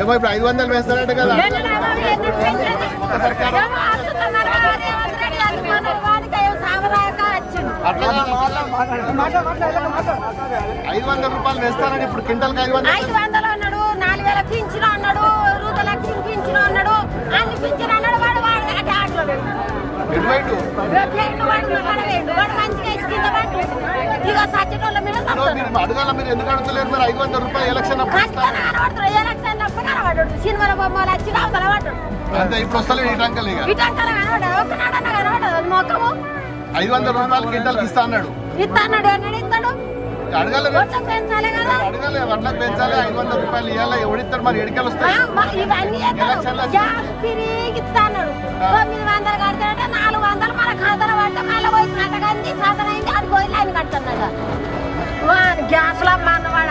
ఏమో ఇప్పుడు 500 వేస్తారంట కదా. అట్లా 500 రూపాయలు వేస్తారని ఇప్పుడు క్వింటల్కి 500 అన్నాడు, 4000 పింఛను అన్నాడు, 2 లక్షలు పింఛను అన్నాడు, అన్ని పింఛను అన్నాడు. వాడు ఆటలో అడగాల. మీరు ఎందుకు అడుగుతలేరు మరి? 500 రూపాయలు ఎలక్షన్ సినిమా బొమ్మలు వచ్చి అంతే. ఇప్పుడు వస్తలేదు ఈ టంకలు. ఇక 500 రూపాయలు క్వింటల్కి ఇస్తా అన్నాడు. ఇస్తాడు అడగాలి, అడగాలి, వడ్లకు పెంచాలి. 500 రూపాయలు ఇవ్వాలి. ఎవడిస్తాడు మరి? ఎడికలు వస్తాయి. ఇస్తాడు 900 కడతాడంటే 400 మన ఖాతాలో పడితే మళ్ళీ పోయి సాధన అయింది. సాధన అయింది, అది పోయి లైన్ కడుతున్నాడు. గ్యాస్లో అన్నవాడ